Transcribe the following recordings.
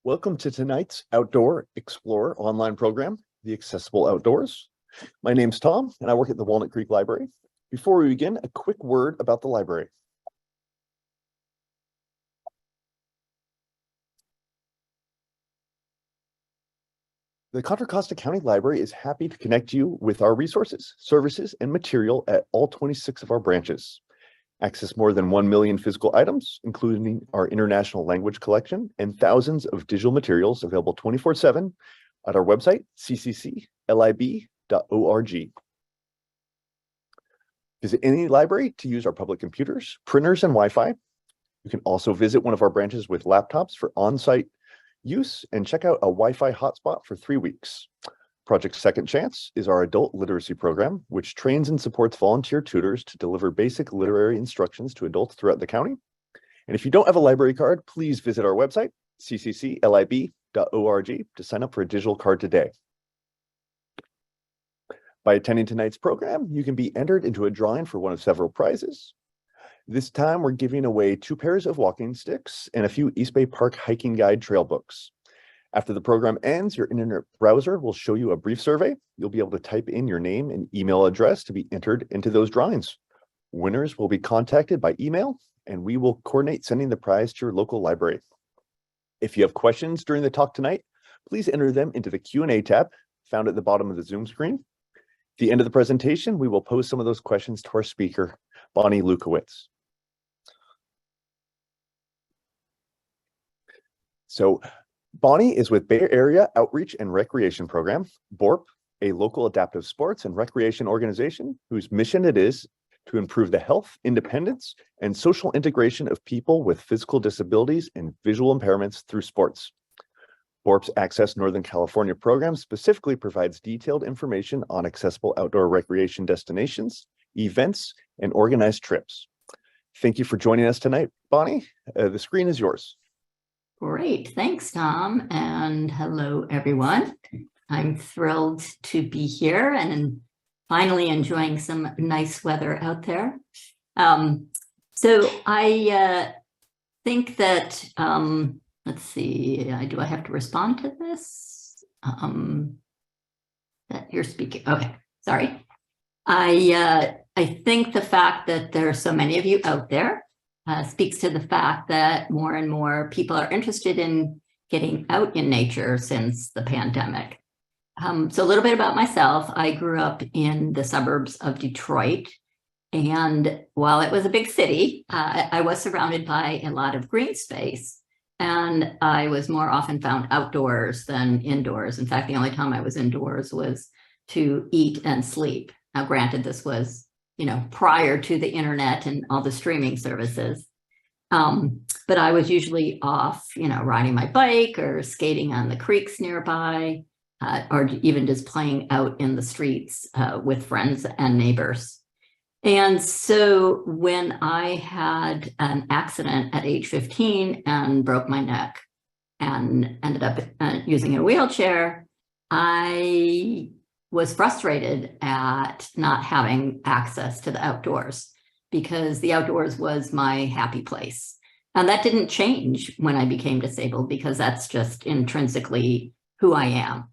Welcome to tonight's Outdoor Explorer online program, The Accessible Outdoors. My name's Tom, and I work at the Walnut Creek Library. Before we begin, a quick word about the library. The Contra Costa County Library is happy to connect you with our resources, services, and material at all 26 of our branches. Access more than 1 million physical items, including our international language collection and thousands of digital materials available 24/7 at our website, ccclib.org. Visit any library to use our public computers, printers, and Wi-Fi. You can also visit one of our branches with laptops for on-site use and check out a Wi-Fi hotspot for 3 weeks. Project Second Chance is our adult literacy program, which trains and supports volunteer tutors to deliver basic literary instructions to adults throughout the county. And if you don't have a library card, please visit our website, ccclib.org, to sign up for a digital card today. By attending tonight's program, you can be entered into a drawing for one of several prizes. This time, we're giving away 2 pairs of walking sticks and a few East Bay Park hiking guide trail books. After the program ends, your internet browser will show you a brief survey. You'll be able to type in your name and email address to be entered into those drawings. Winners will be contacted by email, and we will coordinate sending the prize to your local library. If you have questions during the talk tonight, please enter them into the Q&A tab found at the bottom of the Zoom screen. At the end of the presentation, we will pose some of those questions to our speaker, Bonnie Lewkowicz. So, Bonnie is with Bay Area Outreach and Recreation Program, BORP, a local adaptive sports and recreation organization whose mission it is to improve the health, independence, and social integration of people with physical disabilities and visual impairments through sports. BORP's Access Northern California program specifically provides detailed information on accessible outdoor recreation destinations, events, and organized trips. Thank you for joining us tonight, Bonnie. The screen is yours. Great. Thanks, Tom. And hello, everyone. I'm thrilled to be here and finally enjoying some nice weather out there. So I think that, let's see, do I have to respond to this? That you're speaking. Okay, sorry. I think the fact that there are so many of you out there speaks to the fact that more and more people are interested in getting out in nature since the pandemic. So a little bit about myself. I grew up in the suburbs of Detroit, and while it was a big city, I was surrounded by a lot of green space, and I was more often found outdoors than indoors. In fact, the only time I was indoors was to eat and sleep. Now, granted, this was prior to the internet and all the streaming services. But I was usually off, riding my bike or skating on the creeks nearby, or even just playing out in the streets with friends and neighbors. And so when I had an accident at age 15 and broke my neck and ended up using a wheelchair, I was frustrated at not having access to the outdoors because the outdoors was my happy place. And that didn't change when I became disabled because that's just intrinsically who I am.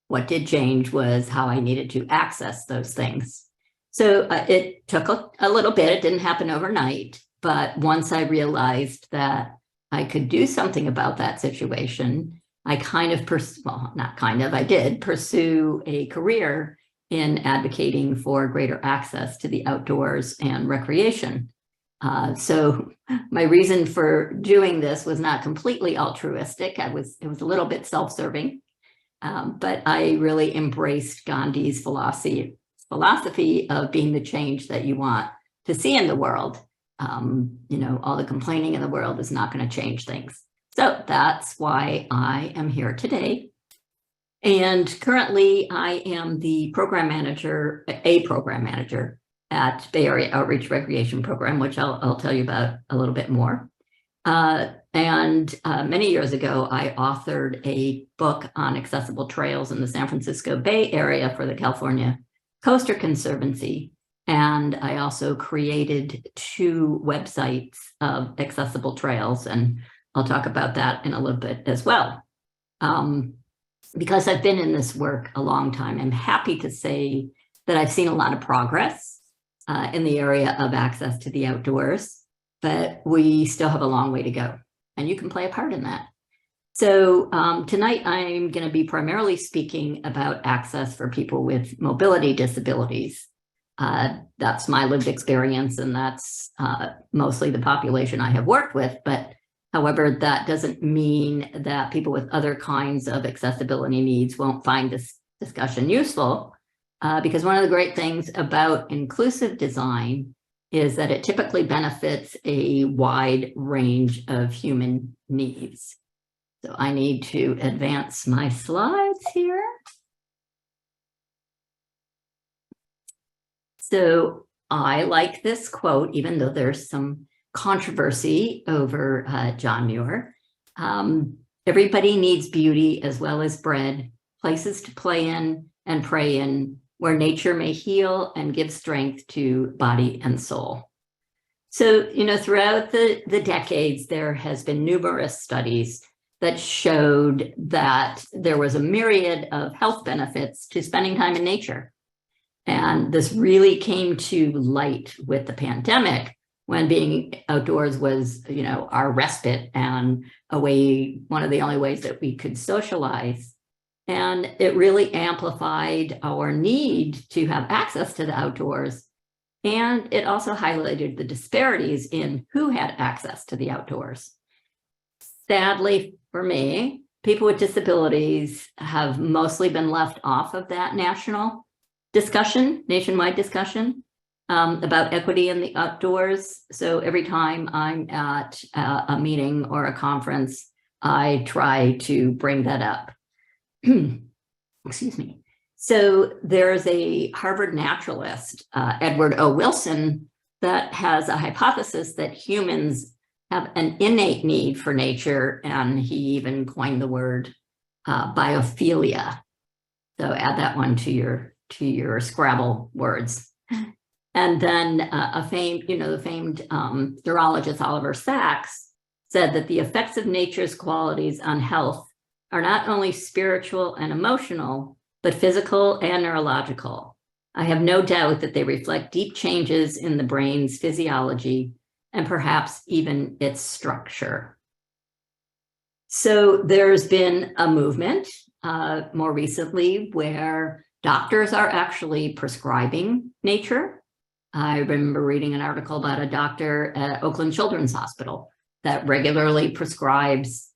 What did change was how I needed to access those things. So it took a little bit. It didn't happen overnight. But once I realized that I could do something about that situation, I did pursue a career in advocating for greater access to the outdoors and recreation. So my reason for doing this was not completely altruistic. It was a little bit self-serving, but I really embraced Gandhi's philosophy of being the change that you want to see in the world. All the complaining in the world is not going to change things. So that's why I am here today. And currently I am a program manager at Bay Area Outreach Recreation Program, which I'll tell you about a little bit more. And many years ago, I authored a book on accessible trails in the San Francisco Bay Area for the California Coastal Conservancy. And I also created 2 websites of accessible trails. And I'll talk about that in a little bit as well. Because I've been in this work a long time, I'm happy to say that I've seen a lot of progress in the area of access to the outdoors, but we still have a long way to go, and you can play a part in that. So tonight I'm going to be primarily speaking about access for people with mobility disabilities. That's my lived experience, and that's mostly the population I have worked with. But however, that doesn't mean that people with other kinds of accessibility needs won't find this discussion useful, because one of the great things about inclusive design is that it typically benefits a wide range of human needs. So I need to advance my slides here. So I like this quote, even though there's some controversy over John Muir. Everybody needs beauty as well as bread, places to play in and pray in, where nature may heal and give strength to body and soul. So, you know, throughout the decades, there has been numerous studies that showed that there was a myriad of health benefits to spending time in nature. And this really came to light with the pandemic, when being outdoors was, you know, our respite and one of the only ways that we could socialize. And it really amplified our need to have access to the outdoors. And it also highlighted the disparities in who had access to the outdoors. Sadly, for me, people with disabilities have mostly been left off of that nationwide discussion about equity in the outdoors. So every time I'm at a meeting or a conference, I try to bring that up. Excuse me. So there's a Harvard naturalist, Edward O. Wilson, that has a hypothesis that humans have an innate need for nature, and he even coined the word biophilia. So add that one to your Scrabble words. And then the famed neurologist Oliver Sacks said that the effects of nature's qualities on health are not only spiritual and emotional, but physical and neurological. I have no doubt that they reflect deep changes in the brain's physiology and perhaps even its structure. So there's been a movement more recently where doctors are actually prescribing nature. I remember reading an article about a doctor at Oakland Children's Hospital that regularly prescribes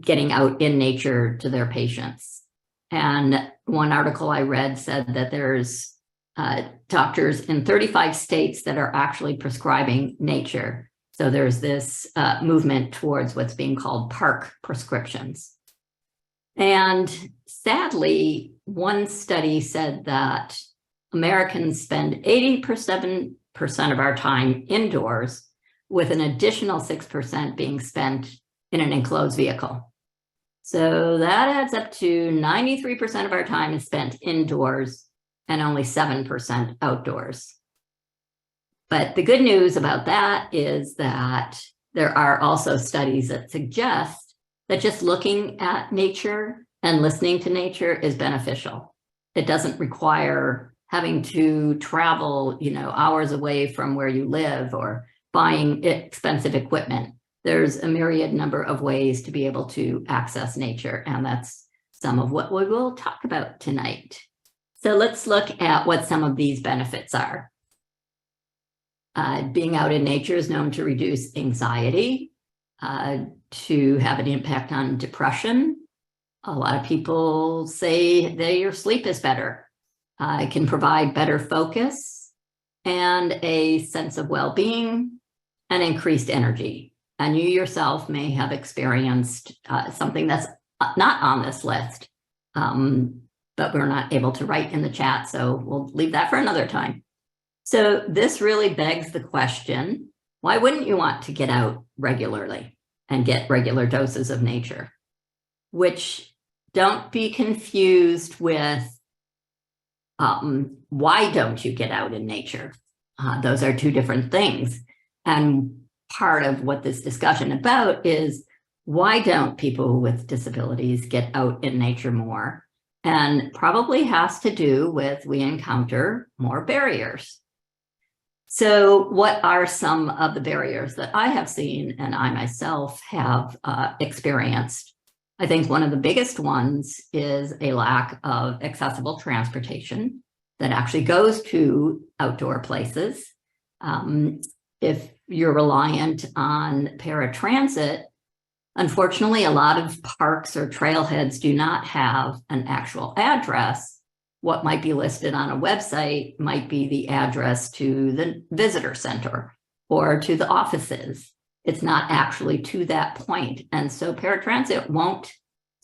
getting out in nature to their patients. And one article I read said that there's doctors in 35 states that are actually prescribing nature. So there's this movement towards what's being called park prescriptions. And sadly, one study said that Americans spend 87% of our time indoors, with an additional 6% being spent in an enclosed vehicle. So that adds up to 93% of our time is spent indoors and only 7% outdoors. But the good news about that is that there are also studies that suggest that just looking at nature and listening to nature is beneficial. It doesn't require having to travel, hours away from where you live or buying expensive equipment. There's a myriad number of ways to be able to access nature, and that's some of what we will talk about tonight. So let's look at what some of these benefits are. Being out in nature is known to reduce anxiety, to have an impact on depression. A lot of people say that your sleep is better. It can provide better focus and a sense of well-being and increased energy. And you yourself may have experienced something that's not on this list, but we're not able to write in the chat, so we'll leave that for another time. So this really begs the question, why wouldn't you want to get out regularly and get regular doses of nature? Which don't be confused with why don't you get out in nature? Those are two different things. And part of what this discussion about is, why don't people with disabilities get out in nature more? And probably has to do with we encounter more barriers. So what are some of the barriers that I have seen and I myself have experienced? I think one of the biggest ones is a lack of accessible transportation that actually goes to outdoor places. If you're reliant on paratransit, unfortunately, a lot of parks or trailheads do not have an actual address. What might be listed on a website might be the address to the visitor center or to the offices. It's not actually to that point. And so paratransit won't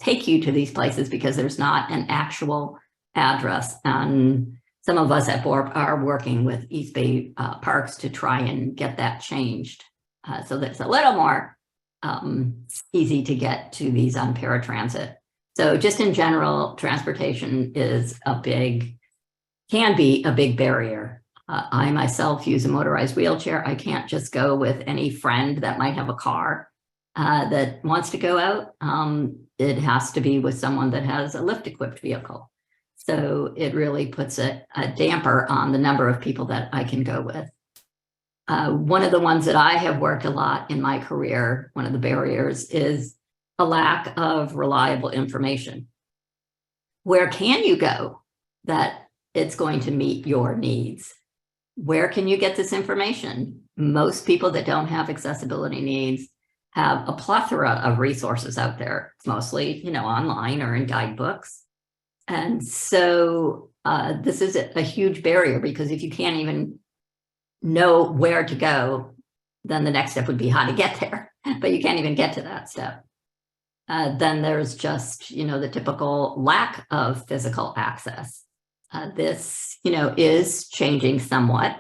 take you to these places because there's not an actual address. And some of us at BORP are working with East Bay parks to try and get that changed. So that's a little more easy to get to these on paratransit. So just in general, transportation is can be a big barrier. I myself use a motorized wheelchair. I can't just go with any friend that might have a car that wants to go out. It has to be with someone that has a lift-equipped vehicle. So it really puts a damper on the number of people that I can go with. One of the ones that I have worked a lot in my career, one of the barriers is a lack of reliable information. Where can you go that it's going to meet your needs? Where can you get this information? Most people that don't have accessibility needs have a plethora of resources out there. It's mostly, online or in guidebooks. And so this is a huge barrier, because if you can't even know where to go, then the next step would be how to get there, but you can't even get to that step. Then there's just, the typical lack of physical access. This, is changing somewhat.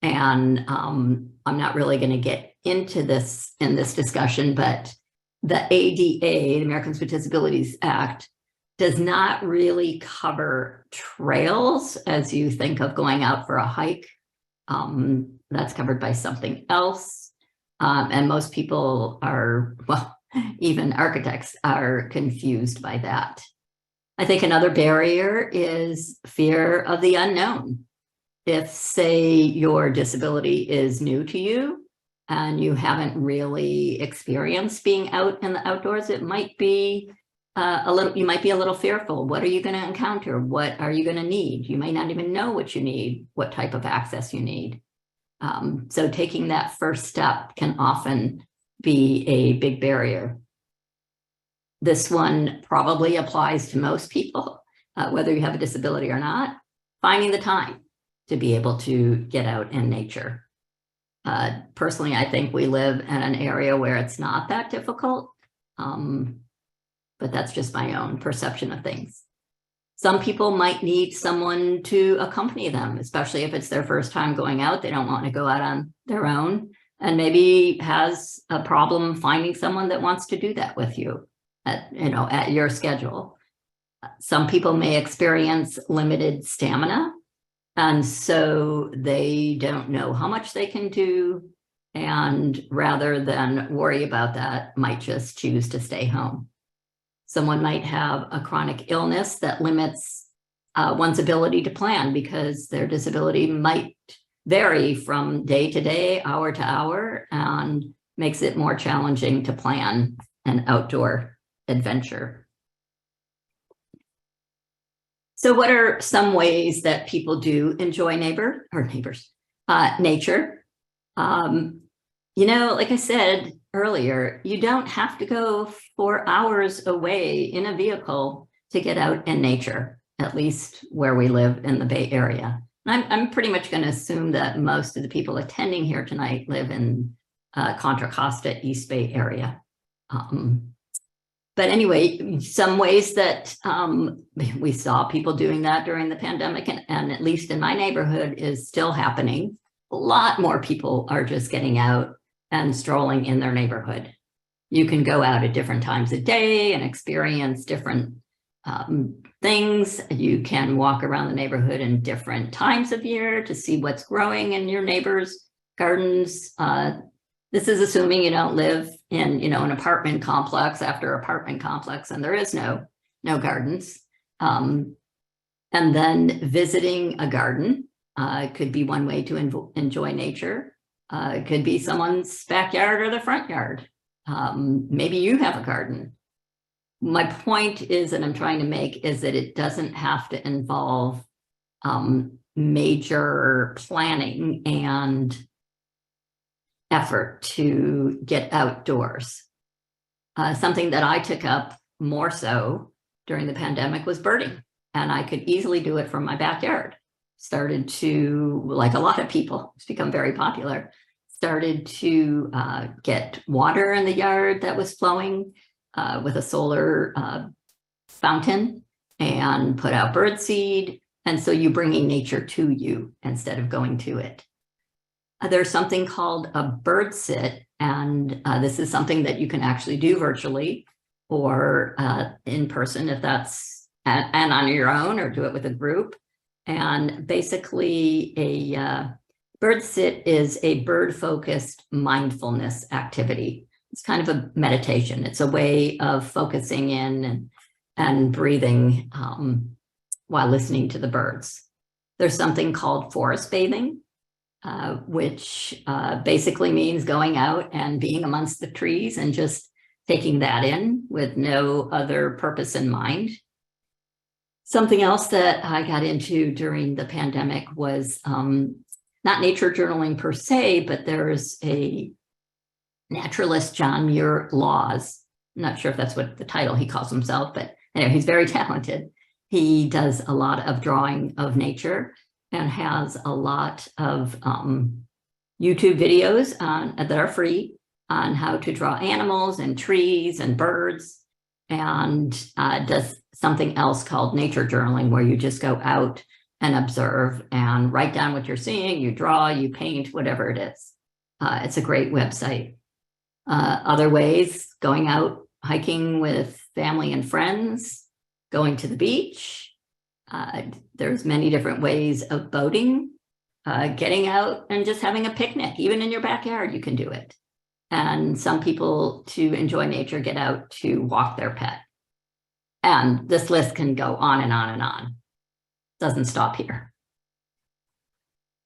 And I'm not really going to get into this in this discussion, but the ADA, the Americans with Disabilities Act, does not really cover trails as you think of going out for a hike. That's covered by something else. And most people are, even architects are confused by that. I think another barrier is fear of the unknown. If, say, your disability is new to you and you haven't really experienced being out in the outdoors, it might be you might be a little fearful. What are you going to encounter? What are you going to need? You may not even know what you need, what type of access you need. So taking that first step can often be a big barrier. This one probably applies to most people, whether you have a disability or not, finding the time to be able to get out in nature. Personally, I think we live in an area where it's not that difficult, but that's just my own perception of things. Some people might need someone to accompany them, especially if it's their first time going out. They don't want to go out on their own, and maybe has a problem finding someone that wants to do that with you at your schedule. Some people may experience limited stamina, and so they don't know how much they can do, and rather than worry about that, might just choose to stay home. Someone might have a chronic illness that limits one's ability to plan, because their disability might vary from day to day, hour to hour, and makes it more challenging to plan an outdoor adventure. So what are some ways that people do enjoy nature? Like I said earlier, you don't have to go 4 hours away in a vehicle to get out in nature, at least where we live in the Bay Area. I'm pretty much going to assume that most of the people attending here tonight live in Contra Costa, East Bay area. But anyway, some ways that we saw people doing that during the pandemic, and at least in my neighborhood is still happening. A lot more people are just getting out and strolling in their neighborhood. You can go out at different times of day and experience different things. You can walk around the neighborhood in different times of year to see what's growing in your neighbors' gardens. This is assuming you don't live in, an apartment complex after apartment complex, and there is no gardens. And then visiting a garden could be one way to enjoy nature. It could be someone's backyard or the front yard. Maybe you have a garden. My point is, that I'm trying to make, is that it doesn't have to involve major planning and effort to get outdoors. Something that I took up more so during the pandemic was birding, and I could easily do it from my backyard. Started to, like a lot of people, it's become very popular, started to get water in the yard that was flowing with a solar fountain, and put out bird seed. And so you're bringing nature to you instead of going to it. There's something called a bird sit, and this is something that you can actually do virtually or in person if that's, and on your own, or do it with a group. And basically a bird sit is a bird-focused mindfulness activity. It's kind of a meditation. It's a way of focusing in and breathing while listening to the birds. There's something called forest bathing, which basically means going out and being amongst the trees and just taking that in with no other purpose in mind. Something else that I got into during the pandemic was not nature journaling per se, but there's a naturalist, John Muir Laws. I'm not sure if that's what the title he calls himself, but anyway, he's very talented. He does a lot of drawing of nature and has a lot of YouTube videos that are free on how to draw animals and trees and birds, and does something else called nature journaling, where you just go out and observe and write down what you're seeing, you draw, you paint, whatever it is. It's a great website. Other ways, going out hiking with family and friends, going to the beach. There's many different ways of boating, getting out and just having a picnic. Even in your backyard, you can do it. And some people, to enjoy nature, get out to walk their pet. And this list can go on and on and on. Doesn't stop here.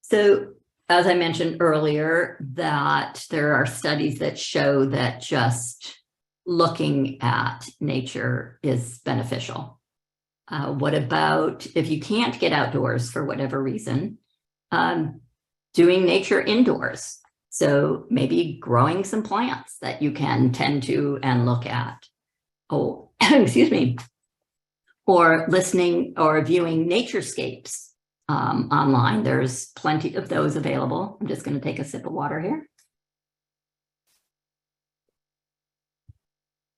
So, as I mentioned earlier, that there are studies that show that just looking at nature is beneficial. What about if you can't get outdoors for whatever reason, doing nature indoors? So maybe growing some plants that you can tend to and look at. Oh, excuse me. Or listening or viewing naturescapes online. There's plenty of those available. I'm just going to take a sip of water here.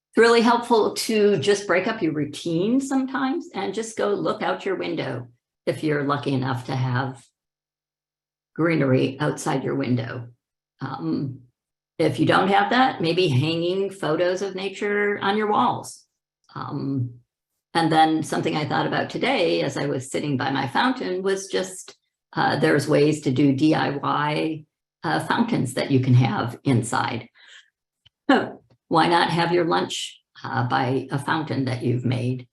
It's really helpful to just break up your routine sometimes and just go look out your window if you're lucky enough to have greenery outside your window. If you don't have that, maybe hanging photos of nature on your walls. And then something I thought about today as I was sitting by my fountain was just there's ways to do DIY fountains that you can have inside. So why not have your lunch by a fountain that you've made?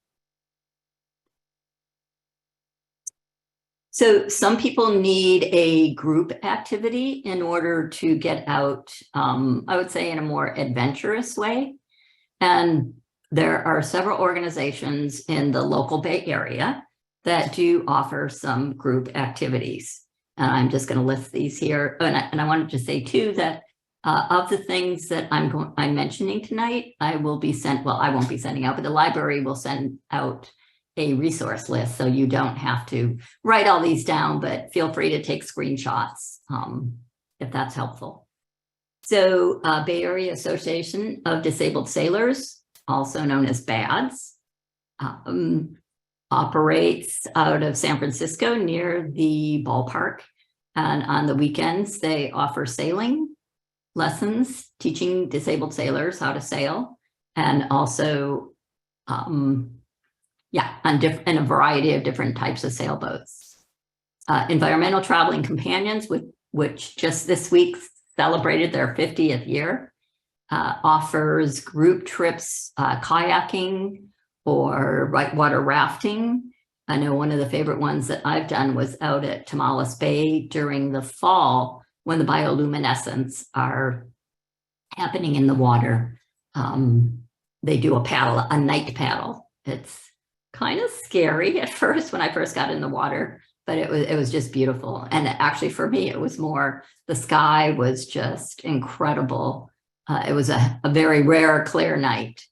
So some people need a group activity in order to get out, I would say, in a more adventurous way. And there are several organizations in the local Bay Area that do offer some group activities. And I'm just going to list these here. And I wanted to say, too, that of the things that I'm mentioning tonight, I won't be sending out, but the library will send out a resource list, so you don't have to write all these down, but feel free to take screenshots if that's helpful. So Bay Area Association of Disabled Sailors, also known as BADS, operates out of San Francisco near the ballpark. And on the weekends, they offer sailing lessons, teaching disabled sailors how to sail, and also in a variety of different types of sailboats. Environmental Traveling Companions, which just this week celebrated their 50th year, offers group trips, kayaking or whitewater rafting. I know one of the favorite ones that I've done was out at Tamales Bay during the fall when the bioluminescence are happening in the water. They do a night paddle. It's kind of scary at first when I first got in the water, but it was just beautiful. And actually for me, it was more, the sky was just incredible. It was a very rare, clear night.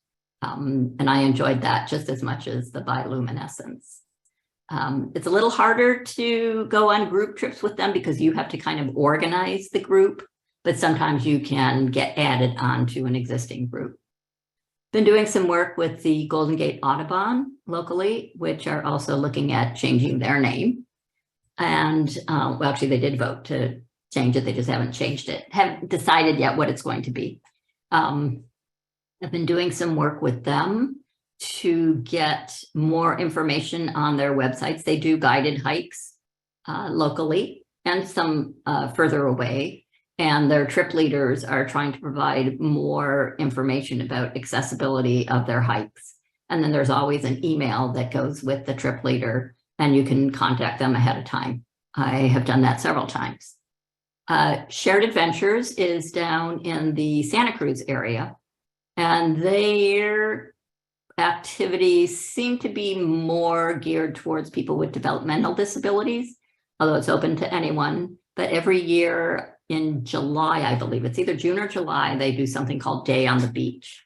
And I enjoyed that just as much as the bioluminescence. It's a little harder to go on group trips with them because you have to kind of organize the group, but sometimes you can get added onto an existing group. Been doing some work with the Golden Gate Audubon locally, which are also looking at changing their name. And well, actually they did vote to change it. They just haven't changed it, haven't decided yet what it's going to be. I've been doing some work with them to get more information on their websites. They do guided hikes locally and some further away. And their trip leaders are trying to provide more information about accessibility of their hikes. And then there's always an email that goes with the trip leader and you can contact them ahead of time. I have done that several times. Shared Adventures is down in the Santa Cruz area, and their activities seem to be more geared towards people with developmental disabilities, although it's open to anyone. But every year in July, I believe it's either June or July, they do something called Day on the Beach,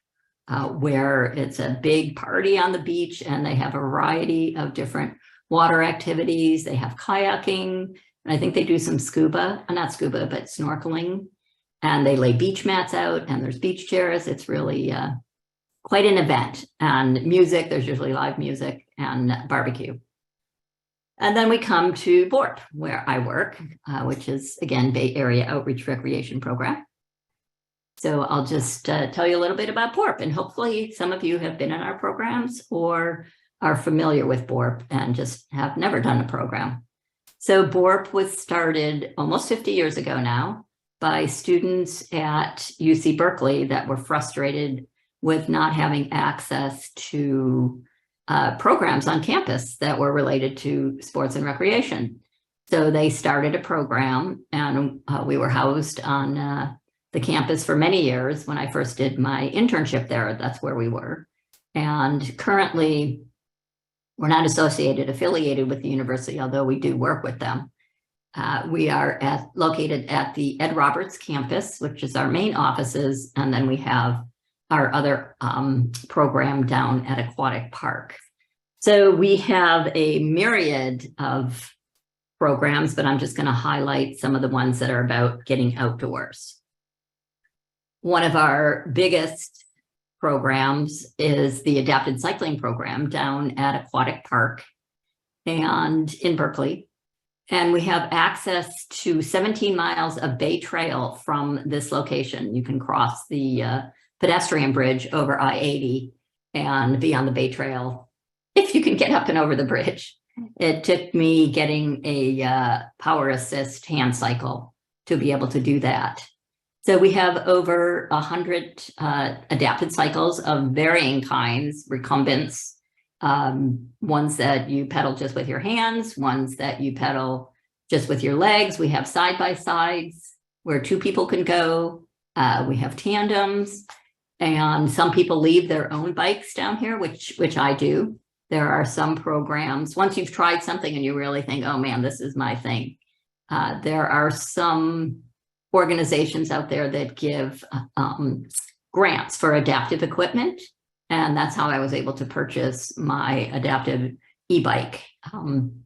where it's a big party on the beach and they have a variety of different water activities. They have kayaking, and I think they do some scuba, not scuba, but snorkeling. And they lay beach mats out and there's beach chairs. It's really quite an event. And music, there's usually live music and barbecue. And then we come to BORP, where I work, which is, again, Bay Area Outreach Recreation Program. So I'll just tell you a little bit about BORP, and hopefully some of you have been in our programs or are familiar with BORP and just have never done a program. So BORP was started almost 50 years ago now by students at UC Berkeley that were frustrated with not having access to programs on campus that were related to sports and recreation. So they started a program, and we were housed on the campus for many years. When I first did my internship there, that's where we were. And currently, we're not affiliated with the university, although we do work with them. We are located at the Ed Roberts campus, which is our main offices, and then we have our other program down at Aquatic Park. So we have a myriad of programs, but I'm just going to highlight some of the ones that are about getting outdoors. One of our biggest programs is the adapted cycling program down at Aquatic Park and in Berkeley. And we have access to 17 miles of Bay Trail from this location. You can cross the pedestrian bridge over I-80 and be on the Bay Trail if you can get up and over the bridge. It took me getting a power assist hand cycle to be able to do that. So we have over 100 adapted cycles of varying kinds, recumbents, ones that you pedal just with your hands, ones that you pedal just with your legs. We have side-by-sides where two people can go. We have tandems, and some people leave their own bikes down here, which I do. There are some programs, once you've tried something and you really think, oh man, this is my thing. There are some organizations out there that give grants for adaptive equipment. And that's how I was able to purchase my adaptive e-bike. And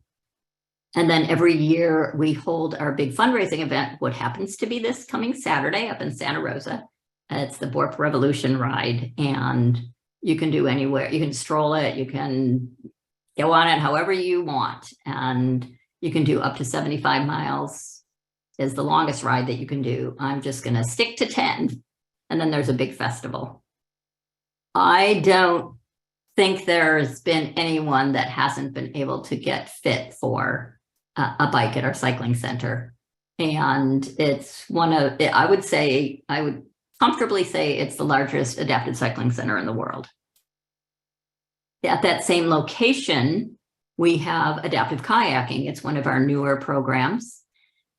then every year we hold our big fundraising event, what happens to be this coming Saturday up in Santa Rosa. It's the BORP Revolution Ride, and you can do anywhere. You can stroll it, you can go on it however you want, and you can do up to 75 miles is the longest ride that you can do. I'm just going to stick to 10, and then there's a big festival. I don't think there's been anyone that hasn't been able to get fit for a bike at our cycling center. And it's I would comfortably say it's the largest adapted cycling center in the world. At that same location, we have adaptive kayaking. It's one of our newer programs.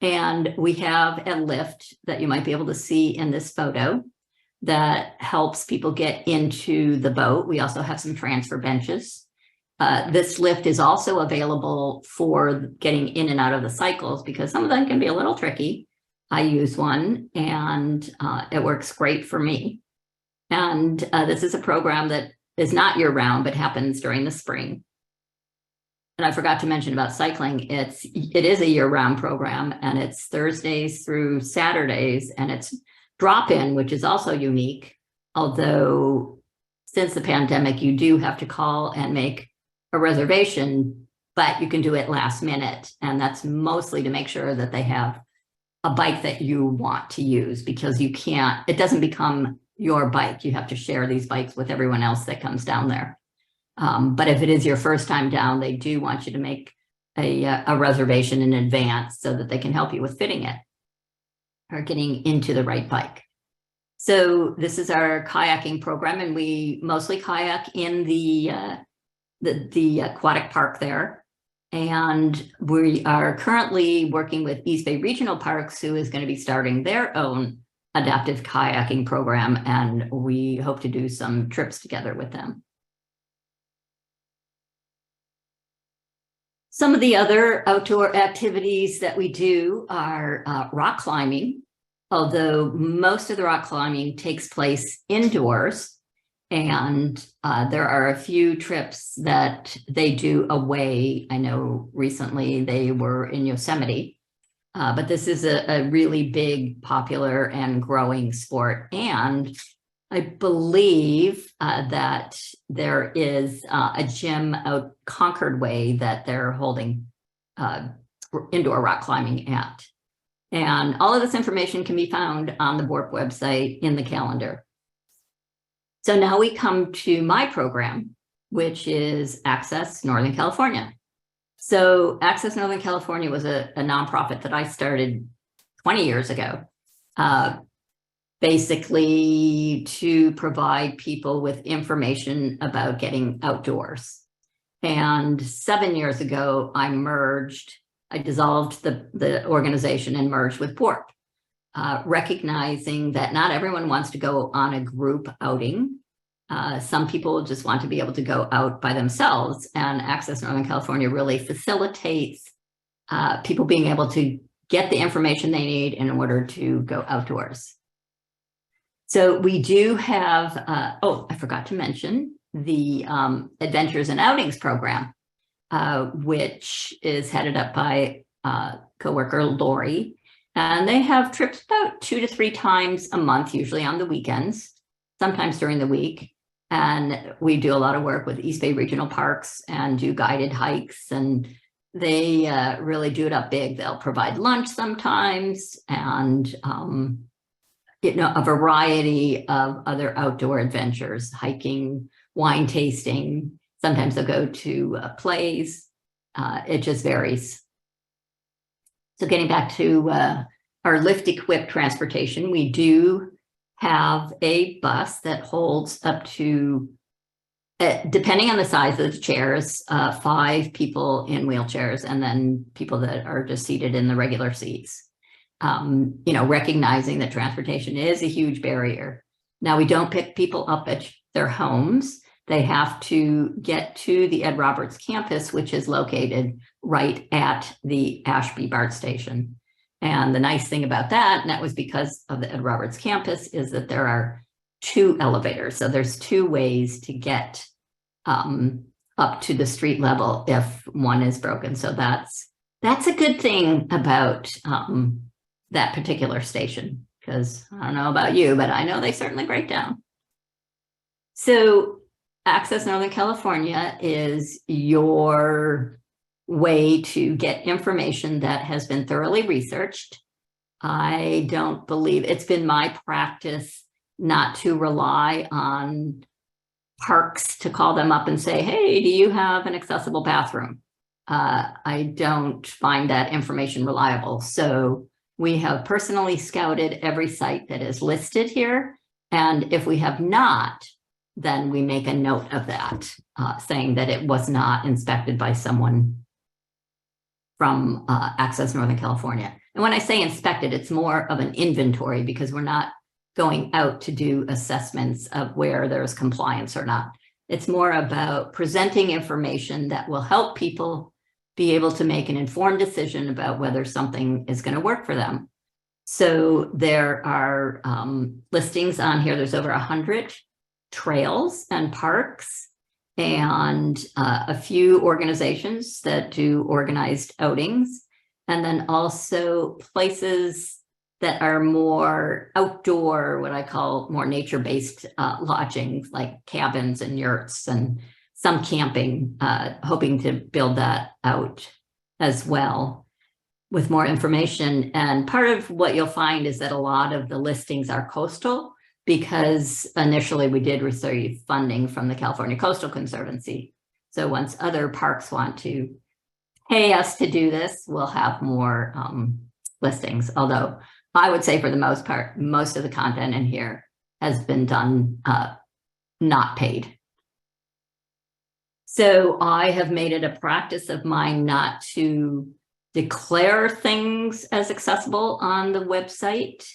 And we have a lift that you might be able to see in this photo that helps people get into the boat. We also have some transfer benches. This lift is also available for getting in and out of the cycles because some of them can be a little tricky. I use one and it works great for me. And this is a program that is not year-round, but happens during the spring. And I forgot to mention about cycling. It is a year-round program, and it's Thursdays through Saturdays, and it's drop-in, which is also unique. Although since the pandemic, you do have to call and make a reservation, but you can do it last minute. And that's mostly to make sure that they have a bike that you want to use, because it doesn't become your bike. You have to share these bikes with everyone else that comes down there. But if it is your first time down, they do want you to make a reservation in advance so that they can help you with fitting it or getting into the right bike. So this is our kayaking program, and we mostly kayak in the aquatic park there. And we are currently working with East Bay Regional Parks, who is going to be starting their own adaptive kayaking program, and we hope to do some trips together with them. Some of the other outdoor activities that we do are rock climbing, although most of the rock climbing takes place indoors. And there are a few trips that they do away. I know recently they were in Yosemite, but this is a really big, popular, and growing sport. And I believe that there is a gym out Concord Way that they're holding indoor rock climbing at. And all of this information can be found on the BORP website in the calendar. So now we come to my program, which is Access Northern California. So Access Northern California was a nonprofit that I started 20 years ago. Basically to provide people with information about getting outdoors. And 7 years ago, I dissolved the organization and merged with BORP, recognizing that not everyone wants to go on a group outing. Some people just want to be able to go out by themselves, and Access Northern California really facilitates people being able to get the information they need in order to go outdoors. So we do have, I forgot to mention the Adventures and Outings program, which is headed up by coworker Lori. And they have trips about 2 to 3 times a month, usually on the weekends, sometimes during the week. And we do a lot of work with East Bay Regional Parks and do guided hikes. And they really do it up big. They'll provide lunch sometimes, and a variety of other outdoor adventures, hiking, wine tasting. Sometimes they'll go to plays. It just varies. So getting back to our lift-equipped transportation, we do have a bus that holds up to, depending on the size of the chairs, 5 people in wheelchairs, and then people that are just seated in the regular seats. Recognizing that transportation is a huge barrier. Now, we don't pick people up at their homes. They have to get to the Ed Roberts campus, which is located right at the Ashby BART station. And the nice thing about that, and that was because of the Ed Roberts campus, is that there are 2 elevators. So there's 2 ways to get up to the street level if one is broken. So that's a good thing about that particular station, because I don't know about you, but I know they certainly break down. So Access Northern California is your way to get information that has been thoroughly researched. I don't believe it's been my practice not to rely on parks to call them up and say, hey, do you have an accessible bathroom? I don't find that information reliable. So we have personally scouted every site that is listed here. And if we have not, then we make a note of that, saying that it was not inspected by someone from Access Northern California. And when I say inspected, it's more of an inventory because we're not going out to do assessments of where there's compliance or not. It's more about presenting information that will help people be able to make an informed decision about whether something is going to work for them. So there are listings on here. There's over 100 trails and parks and a few organizations that do organized outings, and then also places that are more outdoor, what I call more nature-based lodgings, like cabins and yurts and some camping, hoping to build that out as well with more information. And part of what you'll find is that a lot of the listings are coastal, because initially we did receive funding from the California Coastal Conservancy. So once other parks want to pay us to do this, we'll have more listings. Although I would say for the most part, most of the content in here has been done not paid. So I have made it a practice of mine not to declare things as accessible on the website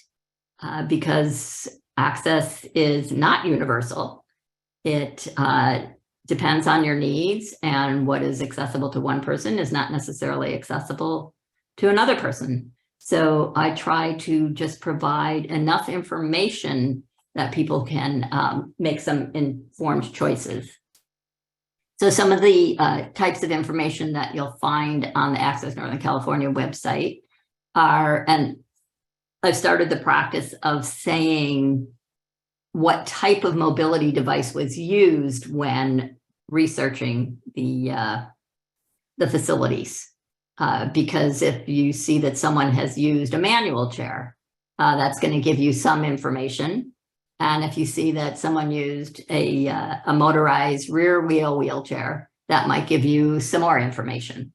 because access is not universal. It depends on your needs, and what is accessible to one person is not necessarily accessible to another person. So I try to just provide enough information that people can make some informed choices. So some of the types of information that you'll find on the Access Northern California website are, and I've started the practice of saying what type of mobility device was used when researching the facilities. Because if you see that someone has used a manual chair, that's going to give you some information. And if you see that someone used a motorized rear wheel wheelchair, that might give you some more information.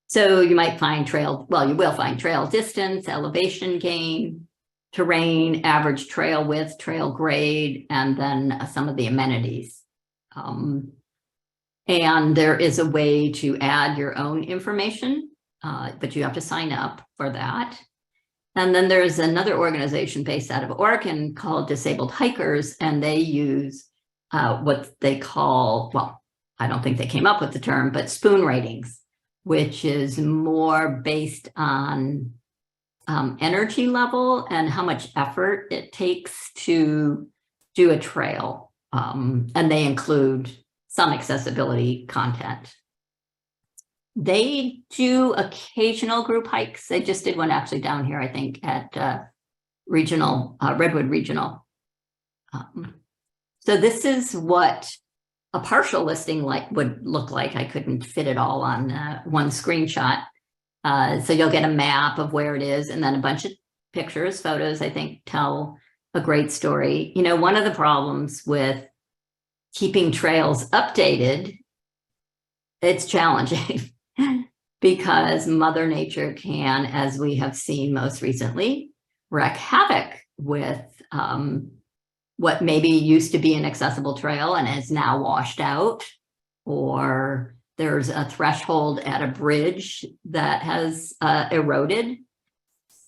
So you might find you will find trail distance, elevation gain, terrain, average trail width, trail grade, and then some of the amenities. And there is a way to add your own information, but you have to sign up for that. And then there's another organization based out of Oregon called Disabled Hikers, and they use what they call, well, I don't think they came up with the term, but spoon ratings, which is more based on energy level and how much effort it takes to do a trail. And they include some accessibility content. They do occasional group hikes. They just did one actually down here, I think, at Redwood Regional. So this is what a partial listing would look like. I couldn't fit it all on one screenshot. So you'll get a map of where it is, and then a bunch of pictures, photos, I think, tell a great story. You know, one of the problems with keeping trails updated, it's challenging because Mother Nature can, as we have seen most recently, wreak havoc with what maybe used to be an accessible trail and is now washed out, or there's a threshold at a bridge that has eroded.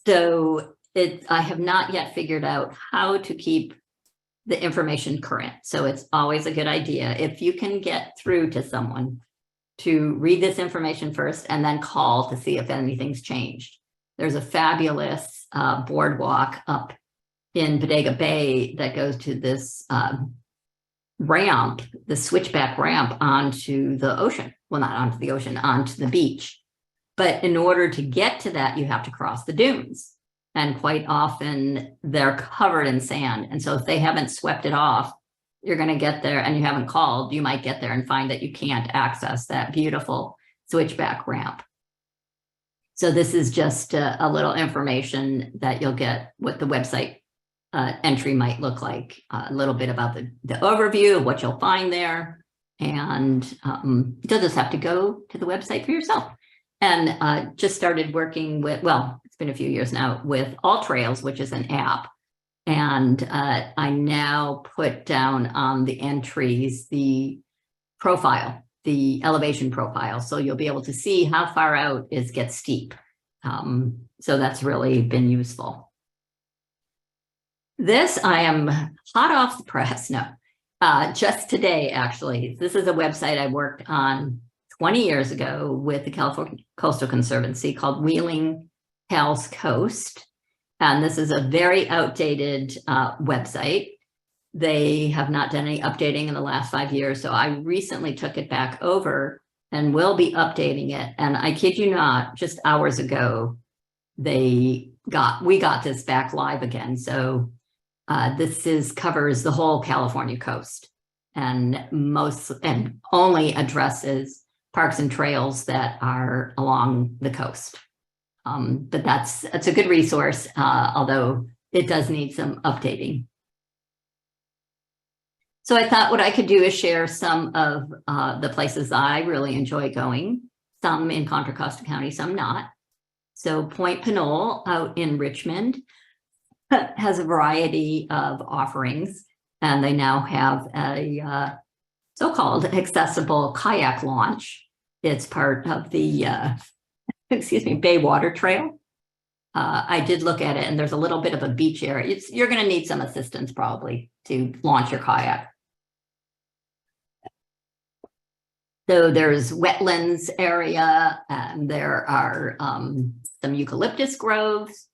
So I have not yet figured out how to keep the information current. So it's always a good idea, if you can get through to someone, to read this information first and then call to see if anything's changed. There's a fabulous boardwalk up in Bodega Bay that goes to this ramp, the switchback ramp onto the ocean. Well, not onto the ocean, onto the beach. But in order to get to that, you have to cross the dunes. And quite often they're covered in sand. And so if they haven't swept it off, you're going to get there and you haven't called, you might get there and find that you can't access that beautiful switchback ramp. So this is just a little information that you'll get what the website entry might look like, a little bit about the overview of what you'll find there. And you'll just have to go to the website for yourself. And just started working with, well, it's been a few years now, with All Trails, which is an app. And I now put down on the entries the profile, the elevation profile. So you'll be able to see how far out it gets steep. So that's really been useful. This I am hot off the press. No, just today, actually. This is a website I worked on 20 years ago with the California Coastal Conservancy called Wheeling Hell's Coast. And this is a very outdated website. They have not done any updating in the last 5 years. So I recently took it back over and will be updating it. And I kid you not, just hours ago, we got this back live again. So this covers the whole California coast and only addresses parks and trails that are along the coast. But that's a good resource, although it does need some updating. So I thought what I could do is share some of the places I really enjoy going, some in Contra Costa County, some not. So Point Pinole out in Richmond has a variety of offerings, and they now have a so-called accessible kayak launch. It's part of the Bay Water Trail. I did look at it, and there's a little bit of a beach area. You're going to need some assistance probably to launch your kayak. So there's wetlands area, and there are some eucalyptus groves,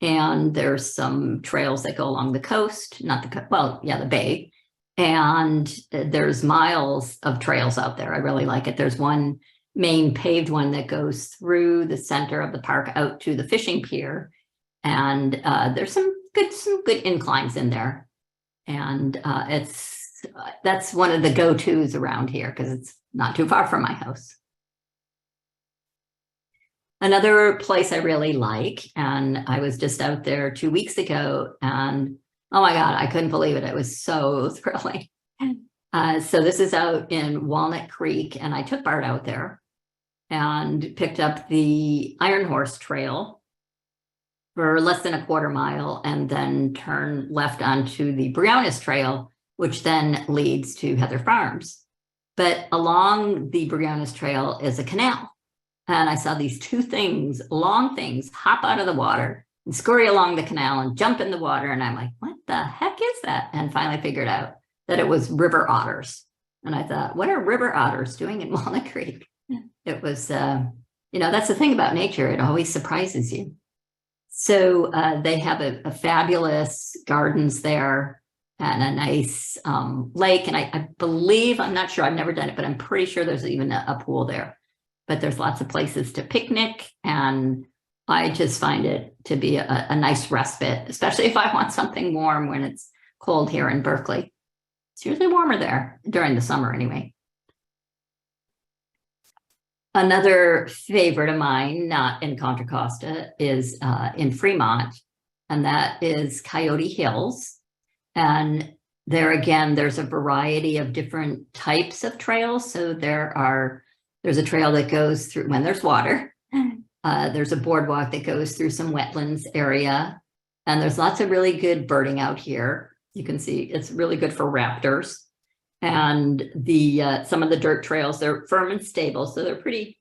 and there's some trails that go along the coast, the bay. And there's miles of trails out there. I really like it. There's one main paved one that goes through the center of the park out to the fishing pier. And there's some good inclines in there. And that's one of the go-tos around here because it's not too far from my house. Another place I really like, and I was just out there 2 weeks ago, and oh my God, I couldn't believe it. It was so thrilling. So this is out in Walnut Creek, and I took Bart out there and picked up the Iron Horse Trail for less than a quarter mile, and then turned left onto the Briannas Trail, which then leads to Heather Farms. But along the Briannas Trail is a canal. And I saw these two things, long things, hop out of the water and scurry along the canal and jump in the water. And I'm like, what the heck is that? And finally figured out that it was river otters. And I thought, what are river otters doing in Walnut Creek? It was, that's the thing about nature. It always surprises you. So they have a fabulous gardens there and a nice lake. And I believe, I'm not sure, I've never done it, but I'm pretty sure there's even a pool there. But there's lots of places to picnic, and I just find it to be a nice respite, especially if I want something warm when it's cold here in Berkeley. It's usually warmer there during the summer anyway. Another favorite of mine, not in Contra Costa, is in Fremont, and that is Coyote Hills. And there again, there's a variety of different types of trails. So there's a trail that goes through when there's water. There's a boardwalk that goes through some wetlands area. And there's lots of really good birding out here. You can see it's really good for raptors. And some of the dirt trails, they're firm and stable. So they're pretty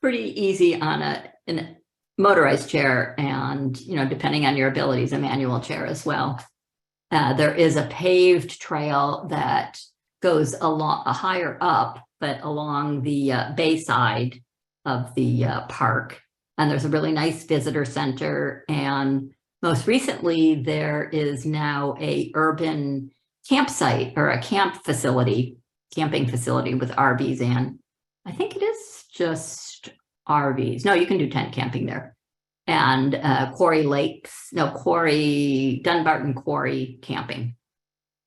easy on a motorized chair, and, depending on your abilities, a manual chair as well. There is a paved trail that goes higher up, but along the bay side of the park. And there's a really nice visitor center. And most recently, there is now a urban campsite or a camping facility with RVs in. I think it is just RVs. No, you can do tent camping there. And Dunbarton Quarry camping.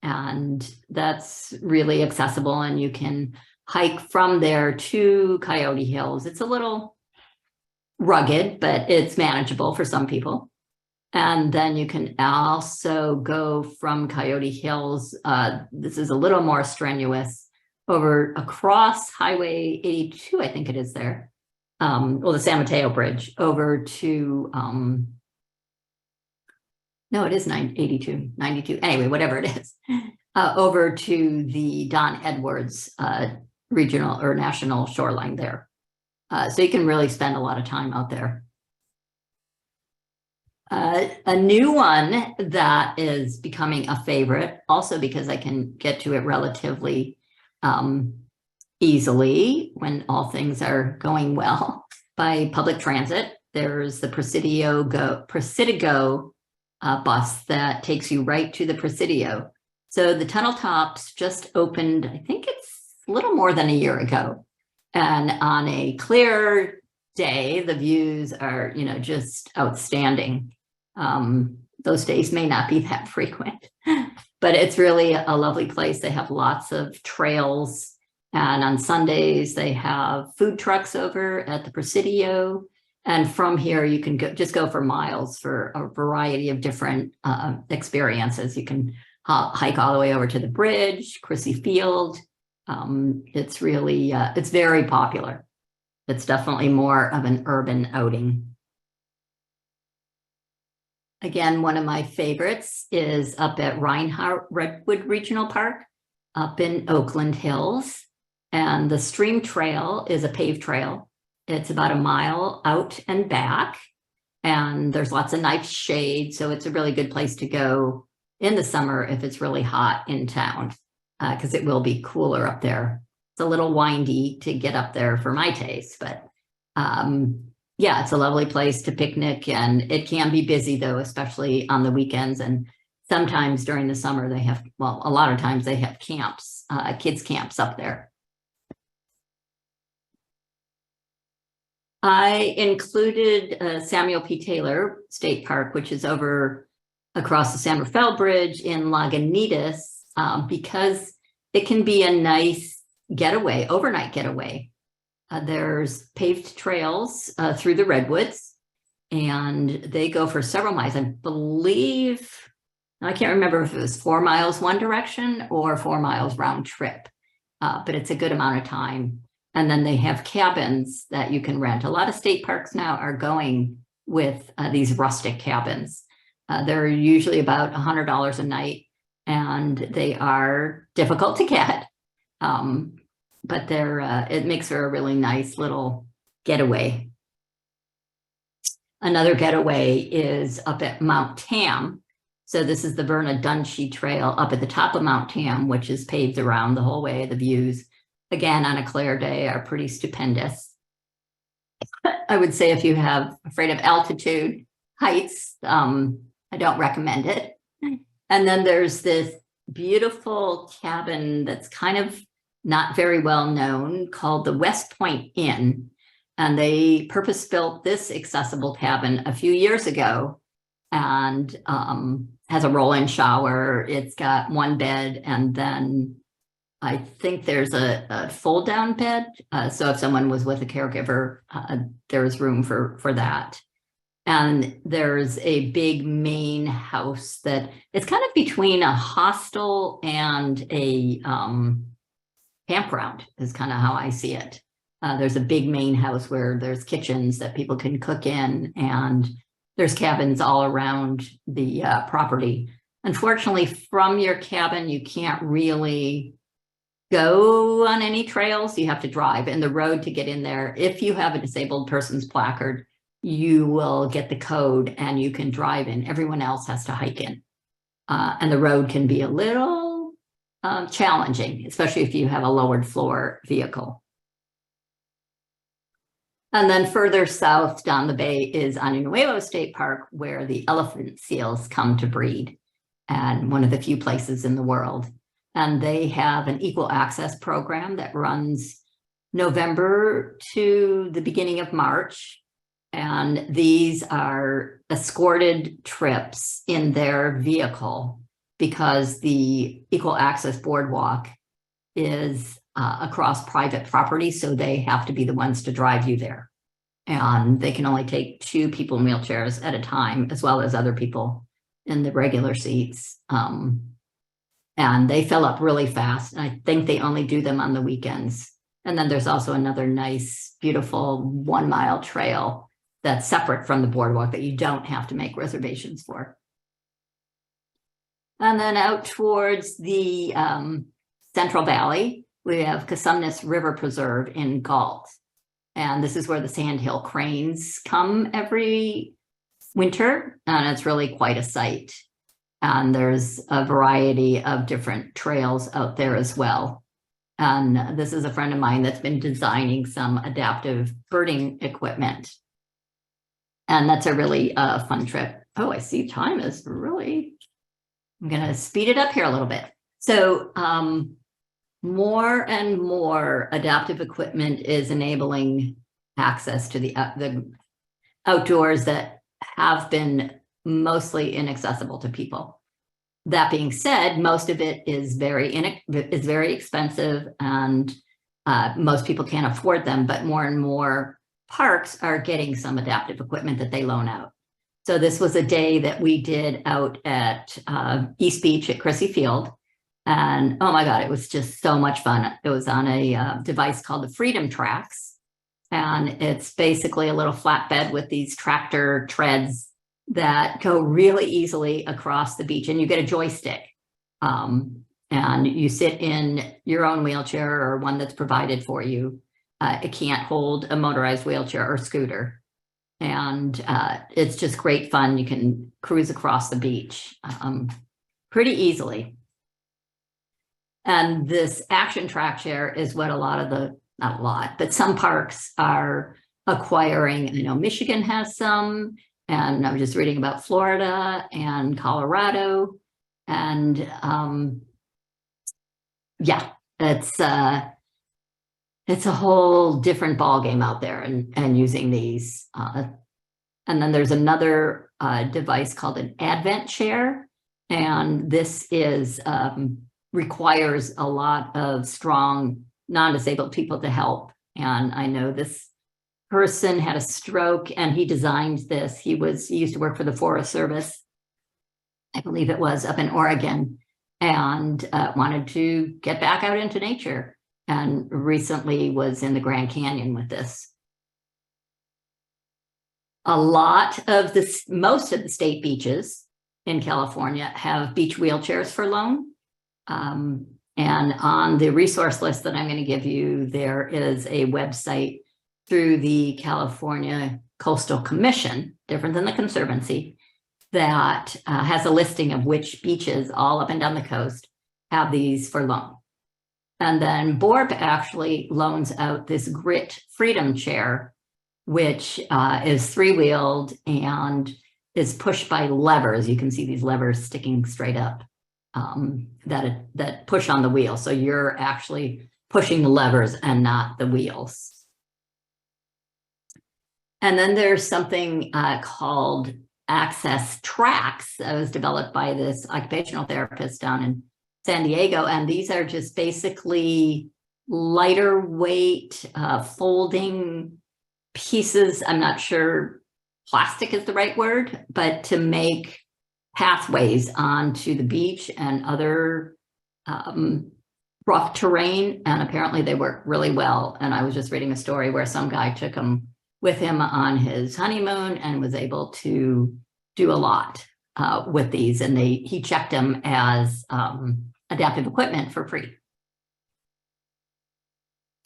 And that's really accessible, and you can hike from there to Coyote Hills. It's a little rugged, but it's manageable for some people. And then you can also go from Coyote Hills. This is a little more strenuous, across Highway 82, I think it is there, well, the San Mateo Bridge over to, no, it is 82, 92. Anyway, whatever it is, over to the Don Edwards regional or national shoreline there. So you can really spend a lot of time out there. A new one that is becoming a favorite, also because I can get to it relatively easily when all things are going well by public transit. There's the Presidio bus that takes you right to the Presidio. So the tunnel tops just opened, I think it's a little more than a year ago. And on a clear day, the views are, just outstanding. Those days may not be that frequent, but it's really a lovely place. They have lots of trails, and on Sundays they have food trucks over at the Presidio. And from here you can just go for miles for a variety of different experiences. You can hike all the way over to the bridge, Chrissy Field. It's really, it's very popular. It's definitely more of an urban outing. Again, one of my favorites is up at Reinhardt Redwood Regional Park up in Oakland Hills. And the Stream Trail is a paved trail. It's about a mile out and back. And there's lots of nice shade. So it's a really good place to go in the summer if it's really hot in town, because it will be cooler up there. It's a little windy to get up there for my taste, but yeah, it's a lovely place to picnic, and it can be busy though, especially on the weekends. And sometimes during the summer they have, well, a lot of times they have camps, kids camps up there. I included Samuel P. Taylor State Park, which is over across the San Rafael Bridge in Lagunitas, because it can be a nice getaway, overnight getaway. There's paved trails through the redwoods, and they go for several miles. I believe, I can't remember if it was 4 miles one direction or 4 miles round trip, but it's a good amount of time. And then they have cabins that you can rent. A lot of state parks now are going with these rustic cabins. They're usually about $100 a night, and they are difficult to get. But they're, it makes for a really nice little getaway. Another getaway is up at Mount Tam. So this is the Verna Dunshee Trail up at the top of Mount Tam, which is paved around the whole way. The views, again, on a clear day are pretty stupendous. I would say if you have afraid of altitude, heights, I don't recommend it. And then there's this beautiful cabin that's kind of not very well known called the West Point Inn. And they purpose-built this accessible cabin a few years ago, and has a roll-in shower. It's got one bed, and then I think there's a fold-down bed. So if someone was with a caregiver, there's room for that. And there's a big main house that it's kind of between a hostel and a campground is kind of how I see it. There's a big main house where there's kitchens that people can cook in, and there's cabins all around the property. Unfortunately, from your cabin, you can't really go on any trails. You have to drive, and the road to get in there, if you have a disabled person's placard, you will get the code and you can drive in. Everyone else has to hike in. And the road can be a little challenging, especially if you have a lowered floor vehicle. And then further south down the bay is Año Nuevo State Park, where the elephant seals come to breed, and one of the few places in the world. And they have an equal access program that runs November to the beginning of March. And these are escorted trips in their vehicle, because the equal access boardwalk is across private property. So they have to be the ones to drive you there. And they can only take 2 people in wheelchairs at a time, as well as other people in the regular seats. And they fill up really fast. I think they only do them on the weekends. And then there's also another nice, beautiful 1 mile trail that's separate from the boardwalk that you don't have to make reservations for. And then out towards the Central Valley, we have Cosumnes River Preserve in Galt. And this is where the sandhill cranes come every winter, and it's really quite a sight. And there's a variety of different trails out there as well. And this is a friend of mine that's been designing some adaptive birding equipment. And that's a really fun trip. Oh, I see time is really, I'm going to speed it up here a little bit. So more and more adaptive equipment is enabling access to the outdoors that have been mostly inaccessible to people. That being said, most of it is very expensive, and most people can't afford them, but more and more parks are getting some adaptive equipment that they loan out. So this was a day that we did out at East Beach at Crissy Field. And oh my God, it was just so much fun. It was on a device called the Freedom Tracks. And it's basically a little flatbed with these tractor treads that go really easily across the beach, and you get a joystick. And you sit in your own wheelchair or one that's provided for you. It can't hold a motorized wheelchair or scooter. And it's just great fun. You can cruise across the beach pretty easily. And this action track chair is what a lot of the, not a lot, but some parks are acquiring. I know Michigan has some, and I was just reading about Florida and Colorado. And yeah, it's a whole different ballgame out there and using these. And then there's another device called an Advent chair. And this is requires a lot of strong non-disabled people to help. And I know this person had a stroke and he designed this. He used to work for the Forest Service, I believe it was, up in Oregon, and wanted to get back out into nature, and recently was in the Grand Canyon with this. Most of the state beaches in California have beach wheelchairs for loan. And on the resource list that I'm going to give you, there is a website through the California Coastal Commission, different than the Conservancy, that has a listing of which beaches all up and down the coast have these for loan. And then BORP actually loans out this Grit Freedom Chair, which is 3-wheeled and is pushed by levers. You can see these levers sticking straight up that push on the wheel. So you're actually pushing the levers and not the wheels. And then there's something called Access Tracks that was developed by this occupational therapist down in San Diego. And these are just basically lighter weight folding pieces. I'm not sure plastic is the right word, but to make pathways onto the beach and other rough terrain. And apparently they work really well. And I was just reading a story where some guy took them with him on his honeymoon and was able to do a lot with these. And he checked them as adaptive equipment for free.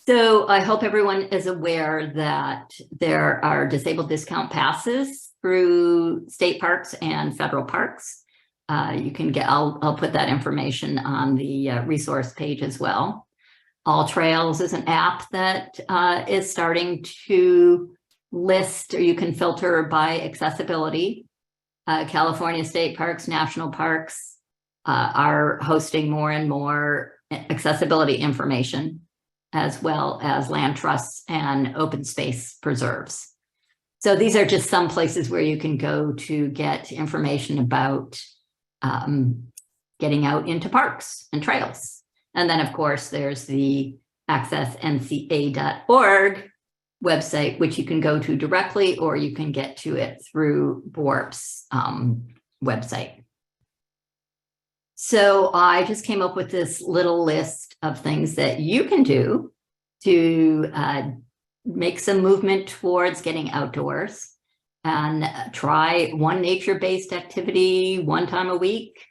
So I hope everyone is aware that there are disabled discount passes through state parks and federal parks. You can get, I'll put that information on the resource page as well. All Trails is an app that is starting to list, or you can filter by accessibility. California state parks, national parks are hosting more and more accessibility information, as well as land trusts and open space preserves. So these are just some places where you can go to get information about getting out into parks and trails. And then, of course, there's the accessnca.org website, which you can go to directly, or you can get to it through BORP's website. So I just came up with this little list of things that you can do to make some movement towards getting outdoors and try one nature-based activity one time a week,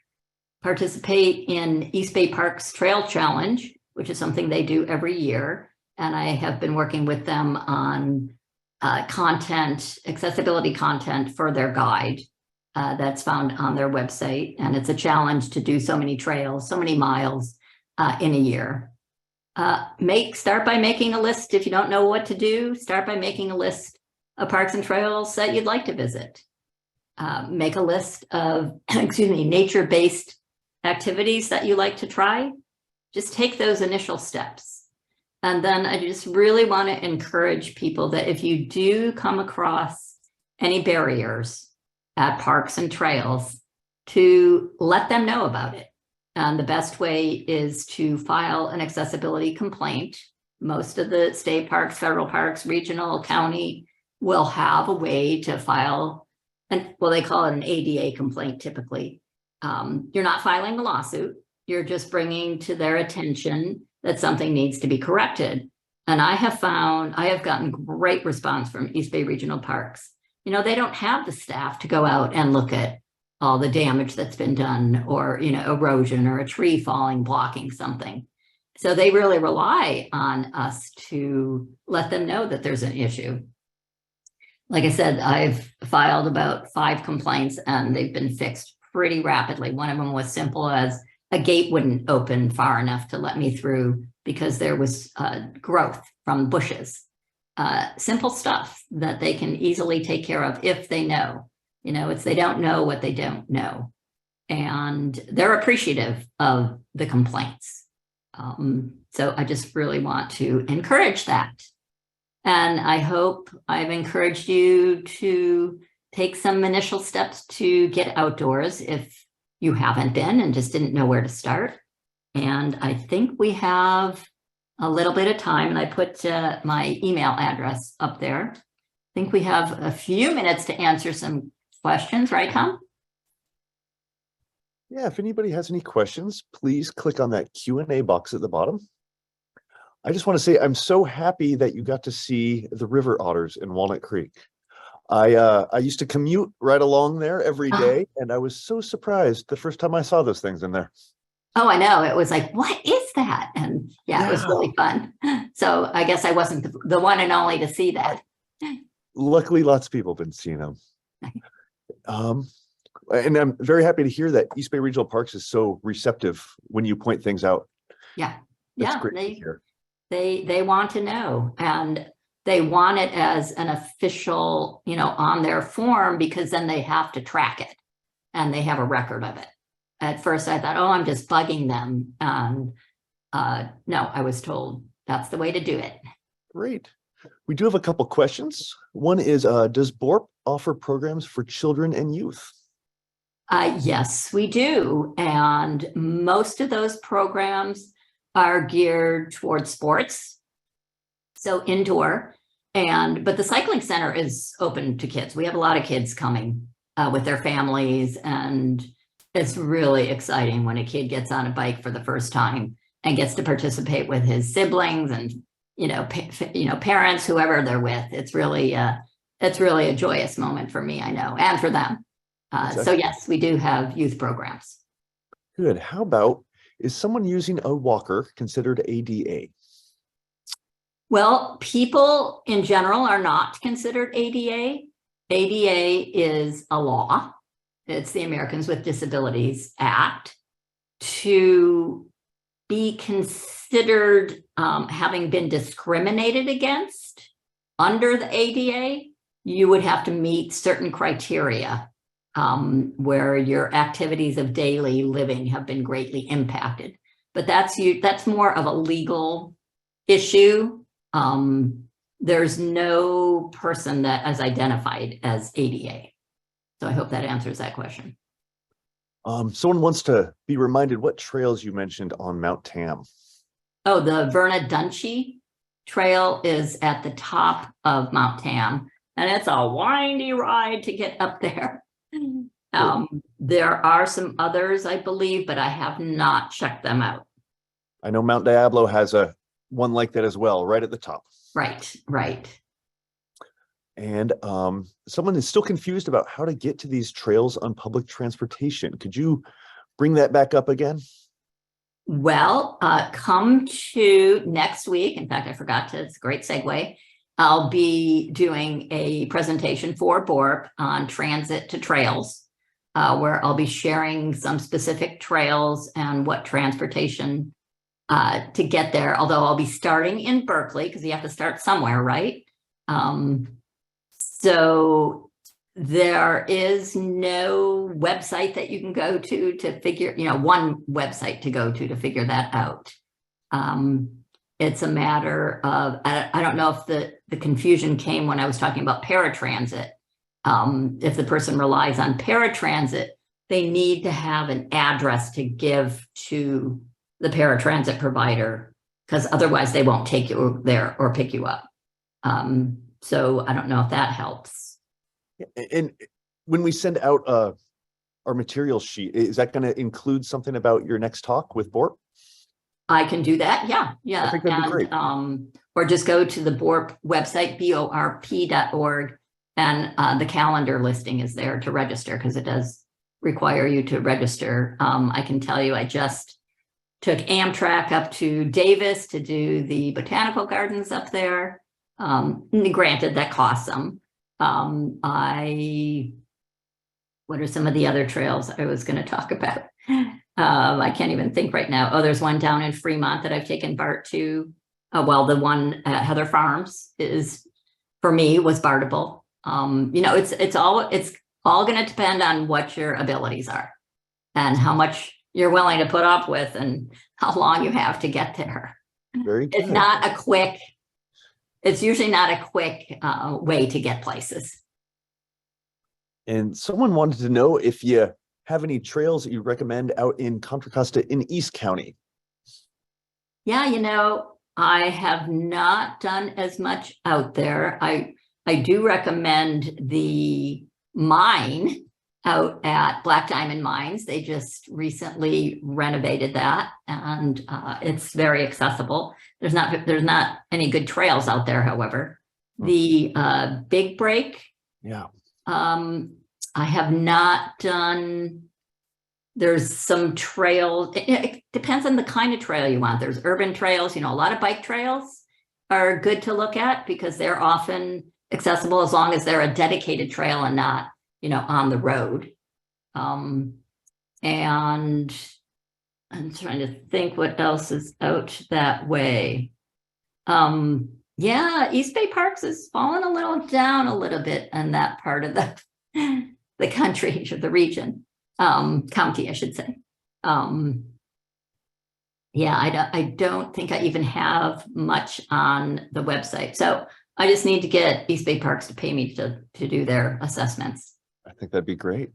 participate in East Bay Park's Trail Challenge, which is something they do every year. And I have been working with them on accessibility content for their guide that's found on their website. And it's a challenge to do so many trails, so many miles in a year. Start by making a list. If you don't know what to do, start by making a list of parks and trails that you'd like to visit. Make a list of, nature-based activities that you like to try. Just take those initial steps. And then I just really want to encourage people that if you do come across any barriers at parks and trails, to let them know about it. And the best way is to file an accessibility complaint. Most of the state parks, federal parks, regional, county will have a way to file, they call it an ADA complaint typically. You're not filing a lawsuit. You're just bringing to their attention that something needs to be corrected. And I have gotten great response from East Bay Regional Parks. They don't have the staff to go out and look at all the damage that's been done, or, erosion or a tree falling, blocking something. So they really rely on us to let them know that there's an issue. Like I said, I've filed about 5 complaints and they've been fixed pretty rapidly. One of them was simple as a gate wouldn't open far enough to let me through because there was growth from bushes. Simple stuff that they can easily take care of if they know. They don't know what they don't know. And they're appreciative of the complaints. So I just really want to encourage that. And I hope I've encouraged you to take some initial steps to get outdoors if you haven't been and just didn't know where to start. And I think we have a little bit of time, and I put my email address up there. I think we have a few minutes to answer some questions, right, Tom? Yeah, if anybody has any questions, please click on that Q&A box at the bottom. I just want to say I'm so happy that you got to see the river otters in Walnut Creek. I used to commute right along there every day, and I was so surprised the first time I saw those things in there. Oh, I know. It was like, what is that? And yeah, it was really fun. So I guess I wasn't the one and only to see that. Luckily, lots of people have been seeing them. And I'm very happy to hear that East Bay Regional Parks is so receptive when you point things out. Yeah. That's great to hear. They want to know, and they want it as an official, on their form, because then they have to track it and they have a record of it. At first I thought, I'm just bugging them. No, I was told that's the way to do it. Great. We do have a couple questions. One is, does BORP offer programs for children and youth? Yes, we do. And most of those programs are geared towards sports, so indoor. But the cycling center is open to kids. We have a lot of kids coming with their families, and it's really exciting when a kid gets on a bike for the first time and gets to participate with his siblings and parents, whoever they're with. It's really a joyous moment for me, I know, and for them. So yes, we do have youth programs. Good. How about, is someone using a walker considered ADA? Well, people in general are not considered ADA. ADA is a law. It's the Americans with Disabilities Act. To be considered having been discriminated against under the ADA, you would have to meet certain criteria where your activities of daily living have been greatly impacted. But that's more of a legal issue. There's no person that is identified as ADA. So I hope that answers that question. Someone wants to be reminded what trails you mentioned on Mount Tam. Oh, the Verna Dunchie Trail is at the top of Mount Tam, and it's a windy ride to get up there. There are some others, I believe, but I have not checked them out. I know Mount Diablo has a one like that as well, right at the top. Right, right. And someone is still confused about how to get to these trails on public transportation. Could you bring that back up again? Well, come to next week. In fact, I forgot to, it's a great segue. I'll be doing a presentation for BORP on transit to trails, where I'll be sharing some specific trails and what transportation to get there. Although I'll be starting in Berkeley because you have to start somewhere, right? So there is no website that you can go to figure, one website to go to figure that out. It's a matter of, I don't know if the confusion came when I was talking about paratransit. If the person relies on paratransit, they need to have an address to give to the paratransit provider, because otherwise they won't take you there or pick you up. So I don't know if that helps. And when we send out our material sheet, is that going to include something about your next talk with BORP? I can do that. Yeah. I think that'd be great. Or just go to the BORP website, BORP.org, and the calendar listing is there to register, because it does require you to register. I can tell you, I just took Amtrak up to Davis to do the botanical gardens up there. Granted, that costs some. What are some of the other trails I was going to talk about? I can't even think right now. Oh, there's one down in Fremont that I've taken Bart to. Well, the one at Heather Farms is, for me, was Bartable. It's all going to depend on what your abilities are and how much you're willing to put up with and how long you have to get there. Very good. It's usually not a quick way to get places. And someone wanted to know if you have any trails that you recommend out in Contra Costa in East County. Yeah, I have not done as much out there. I do recommend the mine out at Black Diamond Mines. They just recently renovated that, and it's very accessible. There's not any good trails out there, however. The Big Break. Yeah. I have not done. There's some trails. It depends on the kind of trail you want. There's urban trails. A lot of bike trails are good to look at because they're often accessible as long as they're a dedicated trail and not, on the road. And I'm trying to think what else is out that way. Yeah, East Bay Parks has fallen down a little bit in that part of the country, or the region, county, I should say. Yeah, I don't think I even have much on the website. So I just need to get East Bay Parks to pay me to do their assessments. I think that'd be great.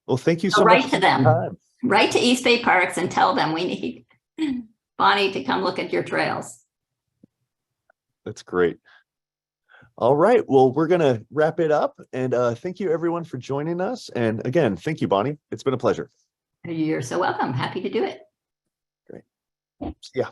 Well, thank you so much. Write to them. Write to East Bay Parks and tell them we need Bonnie to come look at your trails. That's great. All right. Well, we're going to wrap it up. And thank you, everyone, for joining us. And again, thank you, Bonnie. It's been a pleasure. You're so welcome. Happy to do it. Great. Yeah.